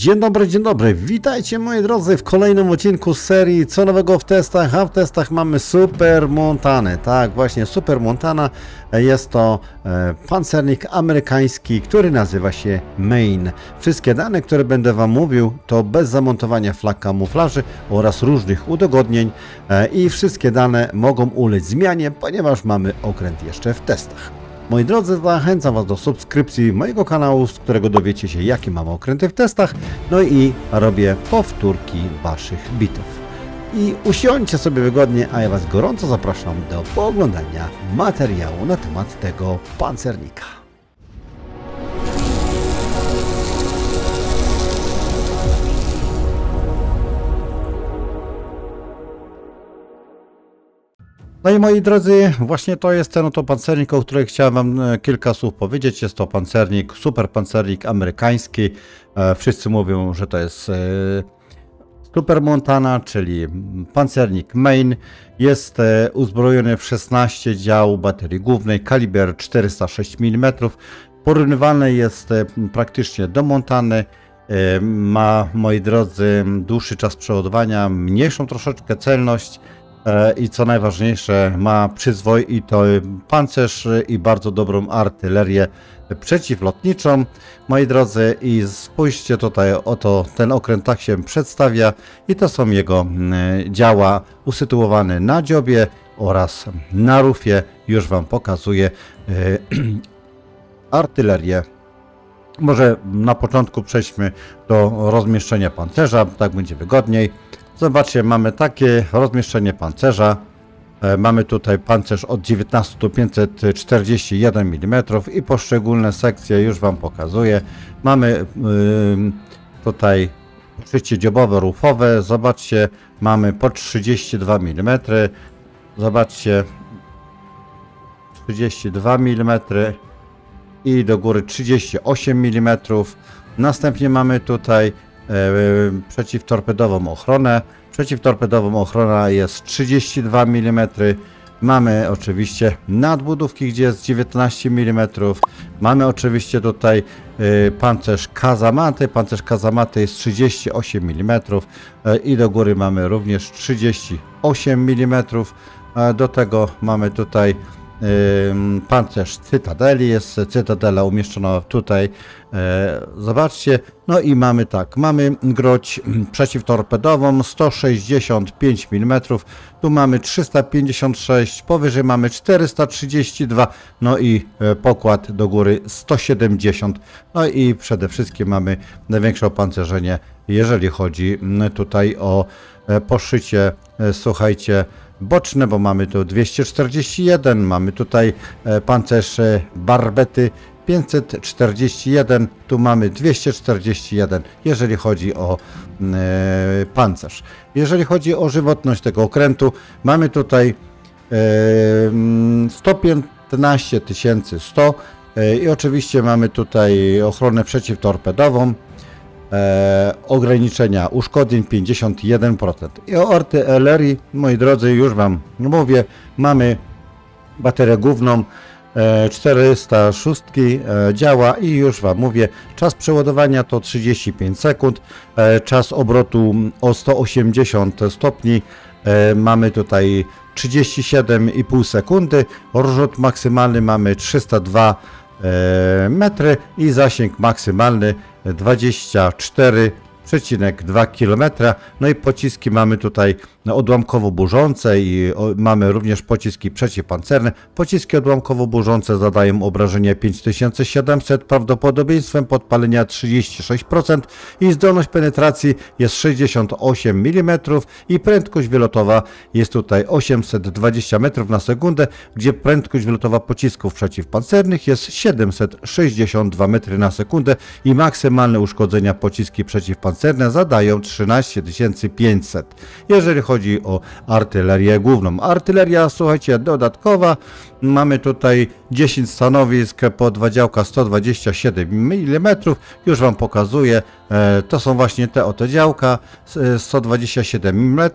Dzień dobry, witajcie moi drodzy w kolejnym odcinku z serii Co nowego w testach, a w testach mamy Super Montanę. Tak, właśnie Super Montana, jest to pancernik amerykański, który nazywa się Maine. Wszystkie dane, które będę Wam mówił, to bez zamontowania flag kamuflaży oraz różnych udogodnień i wszystkie dane mogą ulec zmianie, ponieważ mamy okręt jeszcze w testach. Moi drodzy, zachęcam Was do subskrypcji mojego kanału, z którego dowiecie się, jakie mamy okręty w testach, no i robię powtórki Waszych bitew. I usiądźcie sobie wygodnie, a ja Was gorąco zapraszam do pooglądania materiału na temat tego pancernika. No i moi drodzy, właśnie to jest ten oto pancernik, o którym chciałem Wam kilka słów powiedzieć. Jest to pancernik, super pancernik amerykański. Wszyscy mówią, że to jest Super Montana, czyli pancernik Maine. Jest uzbrojony w 16 dział baterii głównej, kaliber 406 mm. Porównywalny jest praktycznie do Montany. Ma, moi drodzy, dłuższy czas przeładowania, mniejszą troszeczkę celność. I co najważniejsze, ma przyzwoity pancerz i bardzo dobrą artylerię przeciwlotniczą. Moi drodzy, i spójrzcie tutaj, oto ten okręt tak się przedstawia i to są jego działa usytuowane na dziobie oraz na rufie. Już Wam pokazuję artylerię. Może na początku przejdźmy do rozmieszczenia pancerza, tak będzie wygodniej. Zobaczcie, mamy takie rozmieszczenie pancerza. Mamy tutaj pancerz od 19 do 541 mm i poszczególne sekcje już Wam pokazuję. Mamy tutaj szycie dziobowe, rufowe. Zobaczcie, mamy po 32 mm. Zobaczcie, 32 mm i do góry 38 mm. Następnie mamy tutaj przeciwtorpedową ochronę. Przeciwtorpedową ochrona jest 32 mm. Mamy oczywiście nadbudówki, gdzie jest 19 mm. Mamy oczywiście tutaj pancerz kazamaty. Pancerz kazamaty jest 38 mm i do góry mamy również 38 mm. Do tego mamy tutaj pancerz cytadeli, jest cytadela umieszczona tutaj, zobaczcie. No i mamy tak, mamy groź przeciwtorpedową 165 mm, tu mamy 356, powyżej mamy 432, no i pokład do góry 170, no i przede wszystkim mamy największe opancerzenie, jeżeli chodzi tutaj o poszycie, słuchajcie, boczne, bo mamy tu 241, mamy tutaj pancerz barbety 541, tu mamy 241, jeżeli chodzi o pancerz. Jeżeli chodzi o żywotność tego okrętu, mamy tutaj 115 100 i oczywiście mamy tutaj ochronę przeciwtorpedową. Ograniczenia uszkodzeń 51%. I o artylerii, moi drodzy, już Wam mówię, mamy baterię główną 406 działa i już Wam mówię, czas przeładowania to 35 sekund, czas obrotu o 180 stopni, mamy tutaj 37,5 sekundy, rozrzut maksymalny mamy 302 metry i zasięg maksymalny 24,2 km. No i pociski mamy tutaj odłamkowo-burzące i mamy również pociski przeciwpancerne. Pociski odłamkowo-burzące zadają obrażenia 5700, prawdopodobieństwem podpalenia 36% i zdolność penetracji jest 68 mm i prędkość wylotowa jest tutaj 820 metrów na sekundę, gdzie prędkość wylotowa pocisków przeciwpancernych jest 762 metry na sekundę i maksymalne uszkodzenia pociski przeciwpancerne zadają 13 500. Jeżeli chodzi o artylerię główną. Artyleria, słuchajcie, dodatkowa. Mamy tutaj 10 stanowisk po 2 działka 127 mm. Już Wam pokazuję. To są właśnie te oto działka, 127 mm,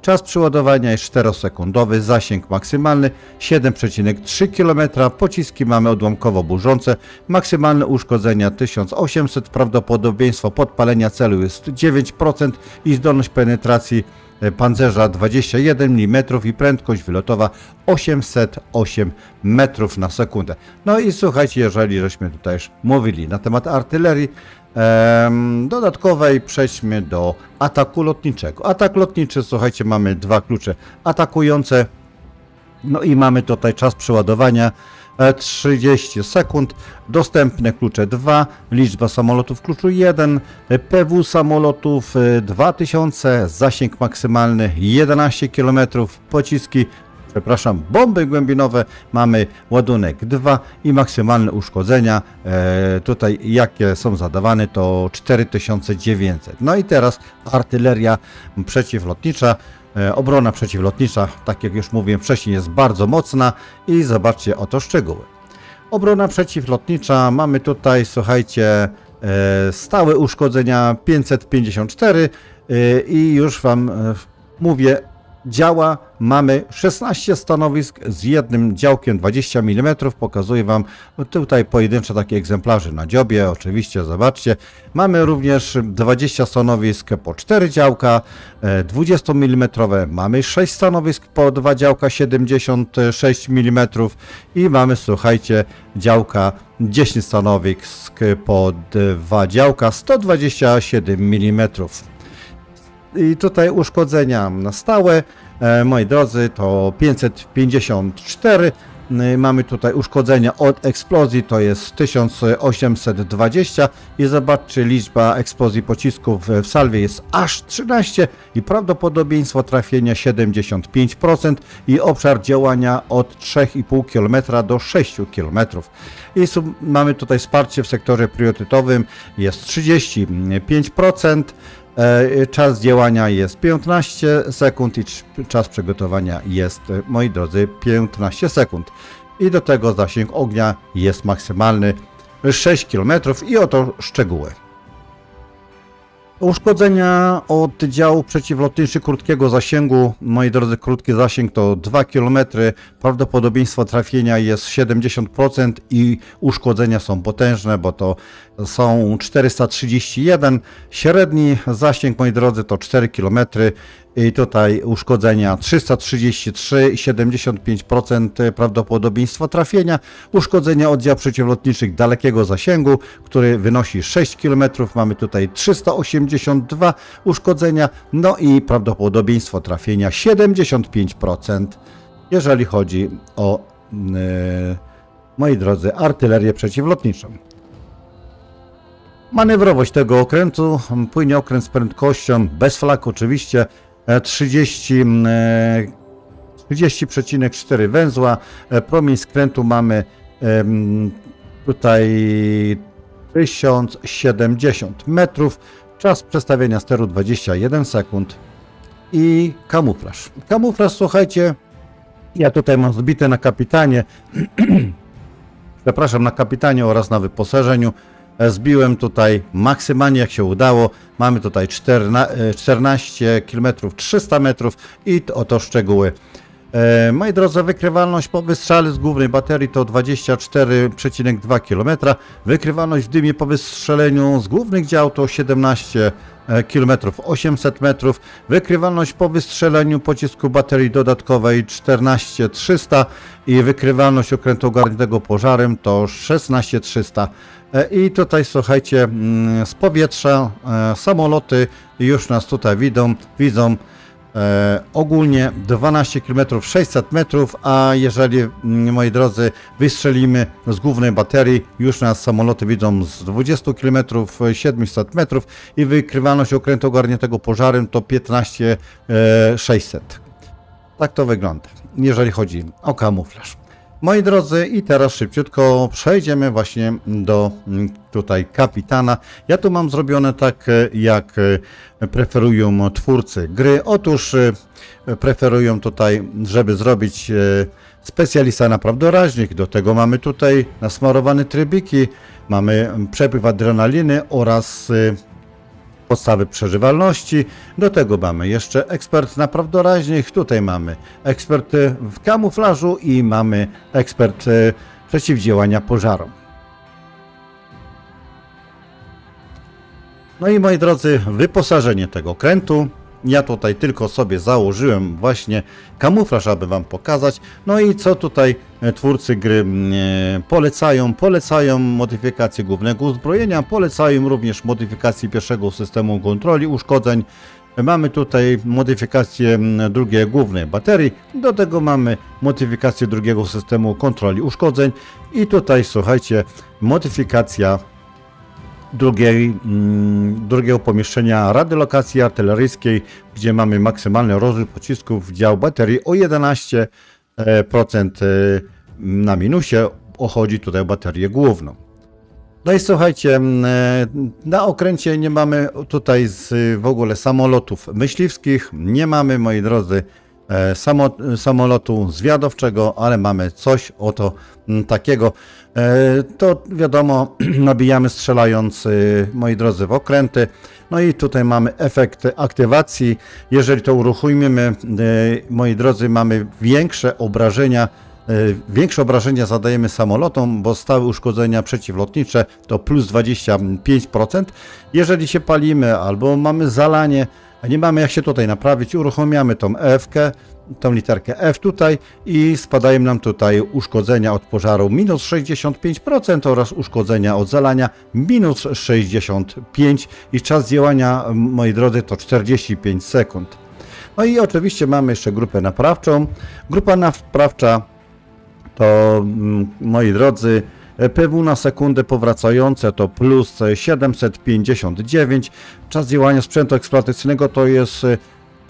czas przeładowania jest 4-sekundowy, zasięg maksymalny 7,3 km, pociski mamy odłamkowo burzące, maksymalne uszkodzenia 1800, prawdopodobieństwo podpalenia celu jest 9% i zdolność penetracji pancerza 21 mm i prędkość wylotowa 808 metrów na sekundę. No i słuchajcie, jeżeli żeśmy tutaj już mówili na temat artylerii dodatkowej, przejdźmy do ataku lotniczego. Atak lotniczy, słuchajcie, mamy dwa klucze atakujące, no i mamy tutaj czas przeładowania 30 sekund, dostępne klucze 2, liczba samolotów kluczu 1, PW samolotów 2000, zasięg maksymalny 11 km, pociski, bomby głębinowe, mamy ładunek 2 i maksymalne uszkodzenia, tutaj jakie są zadawane, to 4900. No i teraz artyleria przeciwlotnicza. Obrona przeciwlotnicza, tak jak już mówiłem wcześniej, jest bardzo mocna i zobaczcie oto szczegóły. Obrona przeciwlotnicza, mamy tutaj, słuchajcie, stałe uszkodzenia 554 i już Wam mówię, działa, mamy 16 stanowisk z jednym działkiem 20 mm, pokazuję Wam tutaj pojedyncze takie egzemplarze na dziobie, oczywiście zobaczcie, mamy również 20 stanowisk po 4 działka 20 mm, mamy 6 stanowisk po 2 działka 76 mm i mamy, słuchajcie, działka 10 stanowisk po 2 działka 127 mm. I tutaj uszkodzenia na stałe, moi drodzy, to 554. Mamy tutaj uszkodzenia od eksplozji, to jest 1820 i zobaczcie, liczba eksplozji pocisków w salwie jest aż 13 i prawdopodobieństwo trafienia 75% i obszar działania od 3,5 km do 6 km. I mamy tutaj wsparcie w sektorze priorytetowym, jest 35%. Czas działania jest 15 sekund i czas przygotowania jest, moi drodzy, 15 sekund. I do tego zasięg ognia jest maksymalny 6 km i oto szczegóły. Uszkodzenia od działu przeciwlotniczych krótkiego zasięgu, moi drodzy, krótki zasięg to 2 km, prawdopodobieństwo trafienia jest 70% i uszkodzenia są potężne, bo to są 431, średni zasięg, moi drodzy, to 4 km i tutaj uszkodzenia 333 i 75% prawdopodobieństwo trafienia, uszkodzenia od dział przeciwlotniczych dalekiego zasięgu, który wynosi 6 km, mamy tutaj 382 uszkodzenia, no i prawdopodobieństwo trafienia 75%, jeżeli chodzi o, moi drodzy, artylerię przeciwlotniczą. Manewrowość tego okrętu, płynie okręt z prędkością bez flag oczywiście 30,4 węzła, promień skrętu mamy tutaj 1070 metrów, czas przestawienia steru 21 sekund i kamuflaż. Kamuflaż, słuchajcie, ja tutaj mam zbite na kapitanie, przepraszam, na kapitanie oraz na wyposażeniu. Zbiłem tutaj maksymalnie jak się udało. Mamy tutaj 14 km 300 metrów i oto szczegóły. Moi drodzy, wykrywalność po wystrzale z głównej baterii to 24,2 km. Wykrywalność w dymie po wystrzeleniu z głównych dział to 17 km 800 metrów. Wykrywalność po wystrzeleniu pocisku baterii dodatkowej 14,300 i wykrywalność okrętu ogarniętego pożarem to 16,300. I tutaj, słuchajcie, z powietrza samoloty już nas tutaj widzą. Ogólnie 12 km 600 metrów, a jeżeli, moi drodzy, wystrzelimy z głównej baterii, już nas samoloty widzą z 20 km 700 metrów i wykrywalność okrętu ogarniętego pożarem to 15 600. Tak to wygląda, jeżeli chodzi o kamuflaż. Moi drodzy, i teraz szybciutko przejdziemy właśnie do tutaj kapitana. Ja tu mam zrobione tak, jak preferują twórcy gry. Otóż preferują tutaj, żeby zrobić specjalista napraw doraźnych. Do tego mamy tutaj nasmarowane trybiki, mamy przepływ adrenaliny oraz podstawy przeżywalności. Do tego mamy jeszcze ekspert napraw doraźnych, tutaj mamy ekspert w kamuflażu i mamy ekspert przeciwdziałania pożarom. No i moi drodzy, wyposażenie tego okrętu. Ja tutaj tylko sobie założyłem właśnie kamuflaż, aby Wam pokazać. No i co tutaj twórcy gry polecają? Polecają modyfikację głównego uzbrojenia, polecają również modyfikację pierwszego systemu kontroli uszkodzeń. Mamy tutaj modyfikację drugiej głównej baterii, do tego mamy modyfikację drugiego systemu kontroli uszkodzeń i tutaj słuchajcie, modyfikacja drugiego pomieszczenia radiolokacji artyleryjskiej, gdzie mamy maksymalny rozrzut pocisków w dział baterii o 11% na minusie. Chodzi tutaj o baterię główną. No i słuchajcie, na okręcie nie mamy tutaj w ogóle samolotów myśliwskich, nie mamy, moi drodzy, samolotu zwiadowczego, ale mamy coś oto takiego. To wiadomo, nabijamy strzelając, moi drodzy, w okręty. No i tutaj mamy efekt aktywacji. Jeżeli to uruchomimy, moi drodzy, mamy większe obrażenia. Większe obrażenia zadajemy samolotom, bo stałe uszkodzenia przeciwlotnicze to plus 25%. Jeżeli się palimy albo mamy zalanie, a nie mamy jak się tutaj naprawić, uruchamiamy tą EF-kę, tą literkę F tutaj i spadają nam tutaj uszkodzenia od pożaru minus 65% oraz uszkodzenia od zalania minus 65% i czas działania, moi drodzy, to 45 sekund. No i oczywiście mamy jeszcze grupę naprawczą. Grupa naprawcza to, moi drodzy, PW na sekundę powracające to plus 759. Czas działania sprzętu eksploatacyjnego to jest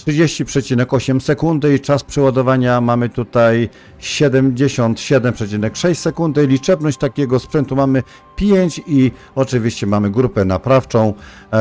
30,8 sekundy i czas przeładowania mamy tutaj 77,6 sekundy. Liczebność takiego sprzętu mamy 5 i oczywiście mamy grupę naprawczą.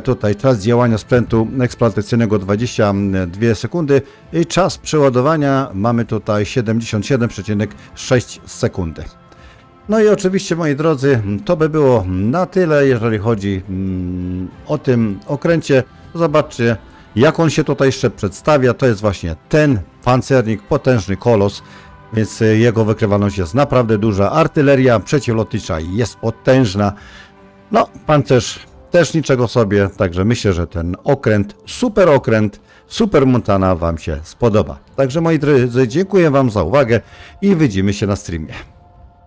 Tutaj czas działania sprzętu eksploatacyjnego 22 sekundy i czas przeładowania mamy tutaj 77,6 sekundy. No i oczywiście, moi drodzy, to by było na tyle, jeżeli chodzi o tym okręcie. Zobaczcie, jak on się tutaj jeszcze przedstawia. To jest właśnie ten pancernik, potężny kolos, więc jego wykrywalność jest naprawdę duża. Artyleria przeciwlotnicza jest potężna. No, pancerz też niczego sobie, także myślę, że ten okręt, super Montana Wam się spodoba. Także, moi drodzy, dziękuję Wam za uwagę i widzimy się na streamie.